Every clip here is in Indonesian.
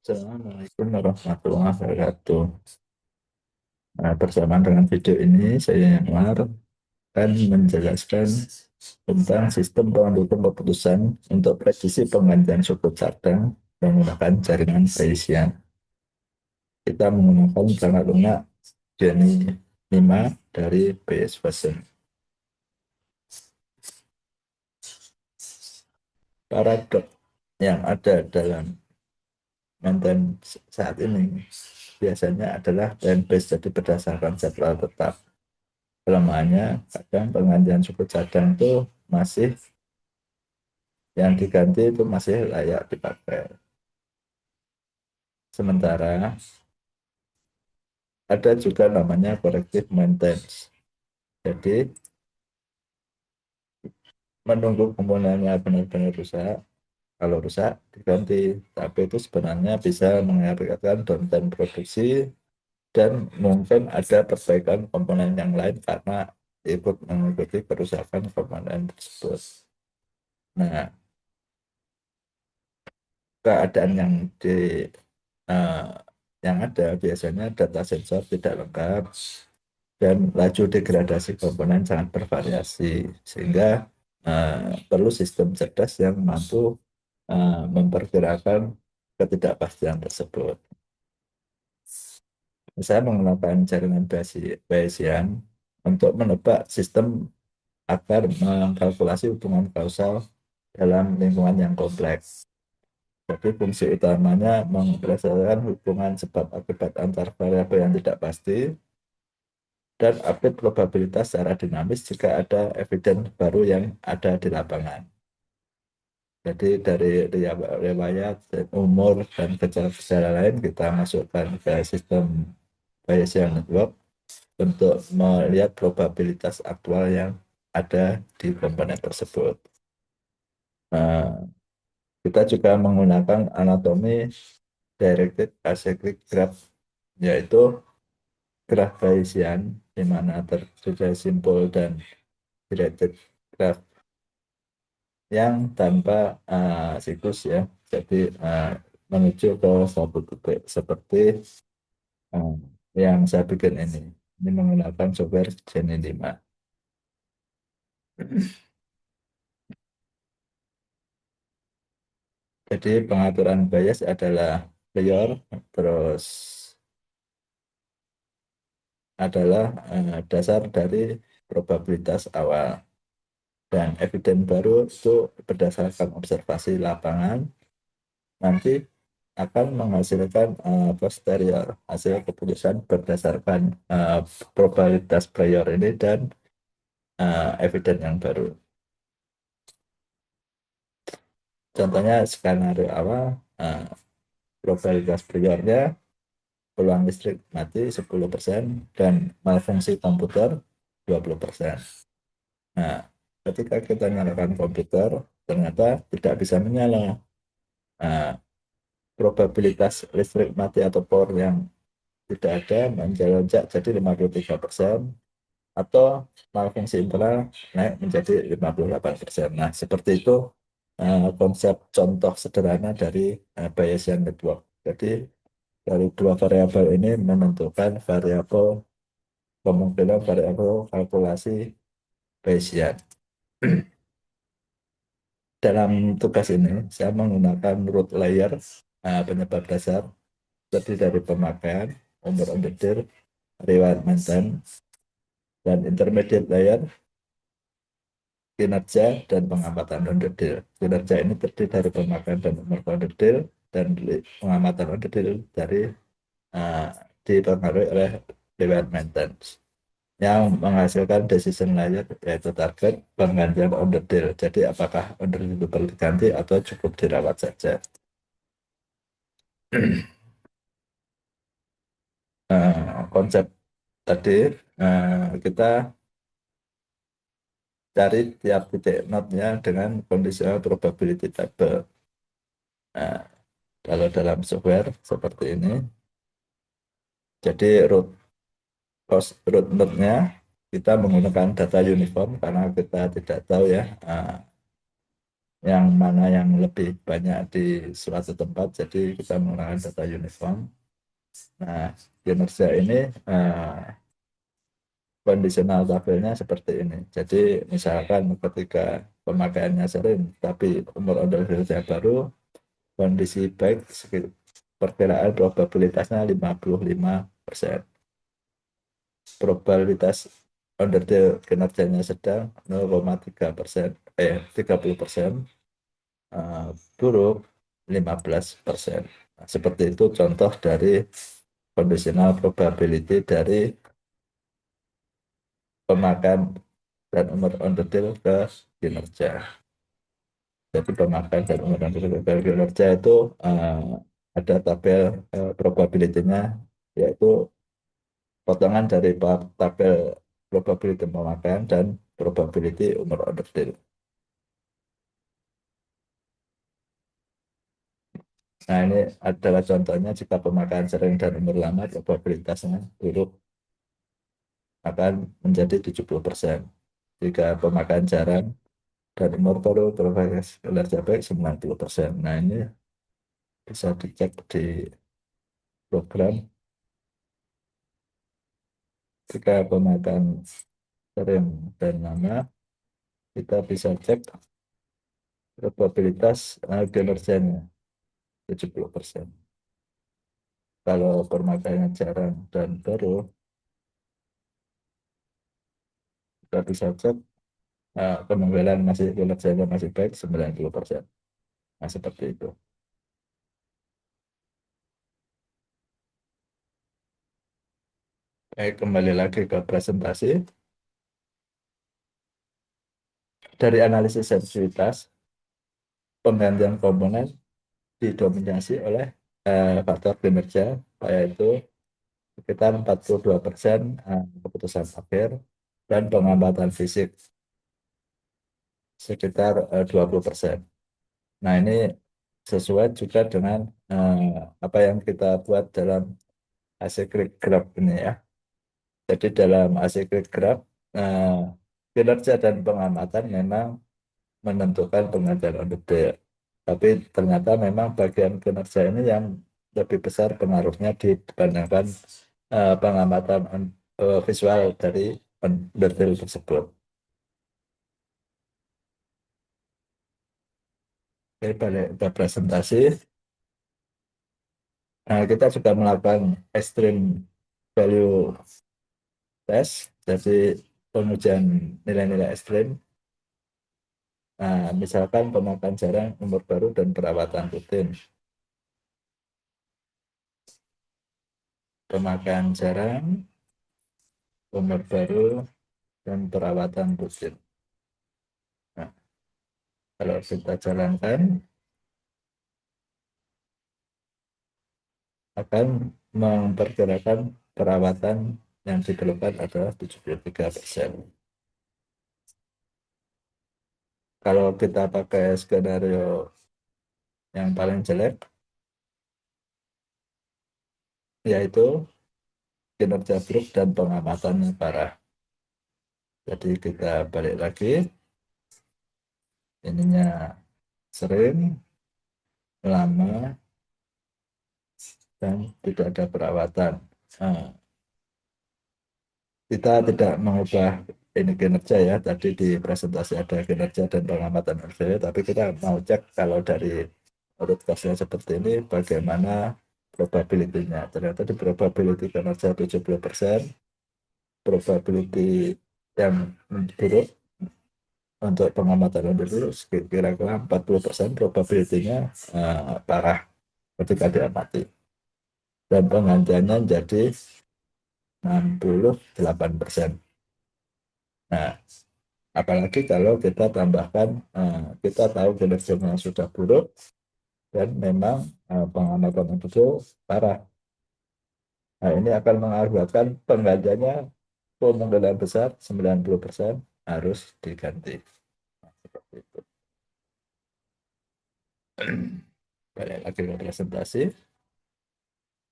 Assalamualaikum warahmatullahi wabarakatuh. Nah, bersamaan dengan video ini, saya Yanwar akan menjelaskan tentang sistem pengambilan keputusan untuk presisi penggantian suku cadang menggunakan jaringan Bayesian. Kita menggunakan perangkat lunak Geni 5 dari Bayes Version. Paradok yang ada dalam maintenance saat ini biasanya adalah time based, jadi berdasarkan jadwal tetap. Kelemahannya kadang penggantian suku cadang itu masih yang diganti itu masih layak dipakai. Sementara ada juga namanya corrective maintenance. Jadi menunggu komponennya benar-benar rusak. Kalau rusak diganti. Tapi itu sebenarnya bisa mengakibatkan downtime produksi dan mungkin ada perbaikan komponen yang lain karena ikut mengikuti kerusakan komponen tersebut. Nah, keadaan eh, yang ada biasanya data sensor tidak lengkap dan laju degradasi komponen sangat bervariasi sehingga perlu sistem cerdas yang mampu memperkirakan ketidakpastian tersebut. Saya menggunakan jaringan Bayesian untuk menebak sistem agar mengkalkulasi hubungan kausal dalam lingkungan yang kompleks. Jadi fungsi utamanya berdasarkan hubungan sebab akibat antar variabel yang tidak pasti dan update probabilitas secara dinamis jika ada eviden baru yang ada di lapangan. Jadi dari riwayat, umur, dan gejala-gejala lain kita masukkan ke sistem Bayesian Network untuk melihat probabilitas aktual yang ada di komponen tersebut. Nah, kita juga menggunakan anatomi directed acyclic graph, yaitu graf Bayesian di mana tersedia simpul dan directed graph yang tanpa siklus ya. Jadi menuju ke satu titik seperti uh, yang saya bikin ini. Ini menggunakan software Geni 5. Jadi pengaturan bias adalah prior, terus adalah dasar dari probabilitas awal. Dan eviden baru itu berdasarkan observasi lapangan nanti akan menghasilkan posterior hasil keputusan berdasarkan probabilitas prior ini dan eviden yang baru. Contohnya skenario awal, probabilitas priornya peluang listrik mati 10% dan malfungsi komputer 20%. Nah, ketika kita nyalakan komputer, ternyata tidak bisa menyala. Nah, probabilitas listrik mati atau power yang tidak ada melonjak jadi 53% atau malfungsi internal naik menjadi 58%. Nah, seperti itu konsep contoh sederhana dari Bayesian Network. Jadi dari dua variabel ini menentukan variabel kemungkinan variabel kalkulasi Bayesian. Dalam tugas ini saya menggunakan root layer penyebab dasar terdiri dari pemakaian, umur ondedir, reward maintenance, dan intermediate layer kinerja dan pengamatan onderdil. Kinerja ini terdiri dari pemakaian dan umur onderdil dan pengamatan onderdil dari uh, dipengaruhi oleh reward maintenance yang menghasilkan decision layer yaitu target penggantian onderdil. Jadi apakah onderdil itu perlu diganti atau cukup dirawat saja. Konsep tadi kita cari tiap titik node-nya dengan conditional probability table. Nah, kalau dalam software seperti ini, jadi root node-nya kita menggunakan data uniform karena kita tidak tahu ya yang mana yang lebih banyak di suatu tempat, jadi kita menggunakan data uniform. Nah, kinerja ini eh, kondisional tabelnya seperti ini. Jadi misalkan ketika pemakaiannya sering, tapi umur ondel kerja baru, kondisi baik perkiraan probabilitasnya 55%. Probabilitas onderdil kinerjanya sedang 0,3%, 30%, buruk 15%. Nah, seperti itu contoh dari conditional probability dari pemakaian dan umur onderdil ke kinerja. Jadi pemakaian dan umur onderdil ke kinerja itu ada tabel probability-nya, yaitu potongan dari tabel probability pemakaian dan probability umur onderdil. Nah, ini adalah contohnya jika pemakaian sering dan umur lama, probabilitasnya buruk akan menjadi 70%. Jika pemakaian jarang dan umur baru, probabilitas kinerja baik 90%. Nah, ini bisa dicek di program. Jika pemakaian sering dan lama, kita bisa cek probabilitas kinerjanya 70%. Kalau pemakaiannya jarang dan baru, kita bisa cek kemungkinan masih kinerjanya masih baik 90%. Nah, seperti itu. Baik, kembali lagi ke presentasi. Dari analisis sensitivitas, penggantian komponen didominasi oleh faktor kinerja, yaitu sekitar 42% keputusan akhir, dan pengamatan fisik sekitar 20%. Nah, ini sesuai juga dengan apa yang kita buat dalam acyclic graph ini ya. Jadi dalam acyclic graph, eh, kinerja dan pengamatan memang menentukan pengerjaan onderdil. Tapi ternyata memang bagian kinerja ini yang lebih besar pengaruhnya dibandingkan pengamatan visual dari onderdil tersebut. Oke, balik ke presentasi. Nah, kita juga melakukan extreme value test, jadi pengujian nilai-nilai ekstrim. Nah, misalkan pemakaian jarang, umur baru, dan perawatan rutin. Pemakaian jarang, umur baru, dan perawatan rutin. Nah, kalau kita jalankan, akan memperkirakan perawatan yang diperlukan adalah 73%. Kalau kita pakai skenario yang paling jelek, yaitu kinerja buruk dan pengamatannya parah. Jadi kita balik lagi, ininya sering, lama, dan tidak ada perawatan. Nah, kita tidak mengubah ini kinerja ya, tadi di presentasi ada kinerja dan pengamatan RVW, tapi kita mau cek kalau dari urut kasnya seperti ini, bagaimana probability-nya. Ternyata di probability kinerja 70%, probability yang buruk untuk pengamatan dulu kira-kira 40%, probability-nya parah ketika diamati. Dan penggantiannya jadi 68%. Nah, apalagi kalau kita tambahkan, kita tahu kinerjanya sudah buruk dan memang pengamatan itu parah. Nah, ini akan mengakibatkan penggantiannya kemungkinan besar 90% harus diganti. Nah, seperti itu. Balik lagi ke presentasi.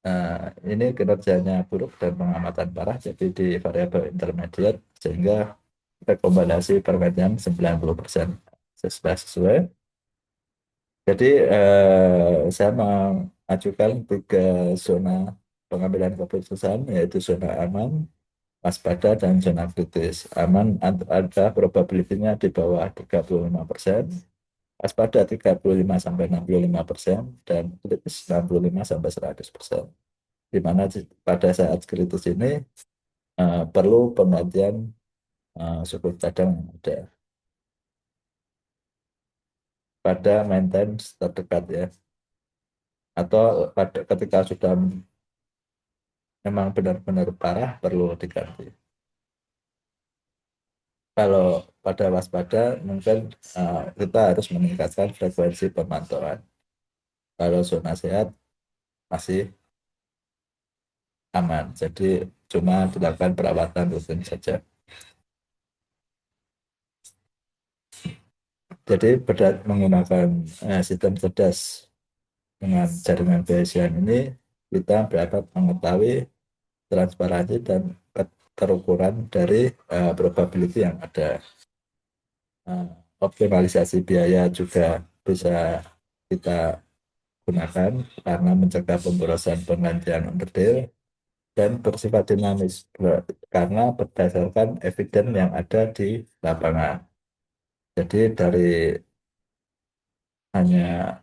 Nah, ini kinerjanya buruk dan pengamatan parah, jadi di variabel intermediate, sehingga rekomendasi pergantian 90% sesuai. Jadi saya mengajukan 3 zona pengambilan keputusan, yaitu zona aman, waspada, dan zona kritis. Aman ada probability-nya di bawah 35%, waspada 35 sampai 65%, dan kritis 65 sampai 100%. Di mana pada saat kritis ini perlu penggantian suku cadang yang ada pada maintenance terdekat ya, atau pada ketika sudah memang benar-benar parah perlu diganti. Kalau pada waspada mungkin kita harus meningkatkan frekuensi pemantauan. Kalau zona sehat masih aman, jadi cuma dilakukan perawatan rutin saja. Jadi menggunakan sistem cerdas dengan jaringan Bayesian ini, kita dapat mengetahui transparansi dan terukuran dari probability yang ada. Nah, optimalisasi biaya juga bisa kita gunakan karena mencegah pemborosan penggantian onderdil dan bersifat dinamis karena berdasarkan eviden yang ada di lapangan. Jadi dari hanya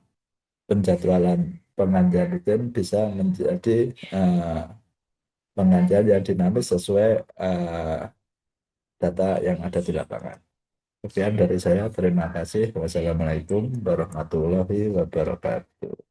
penjadwalan penggantian rutin bisa menjadi eh, penggantian yang dinamis sesuai data yang ada di lapangan. Sekian dari saya. Terima kasih. Wassalamualaikum warahmatullahi wabarakatuh.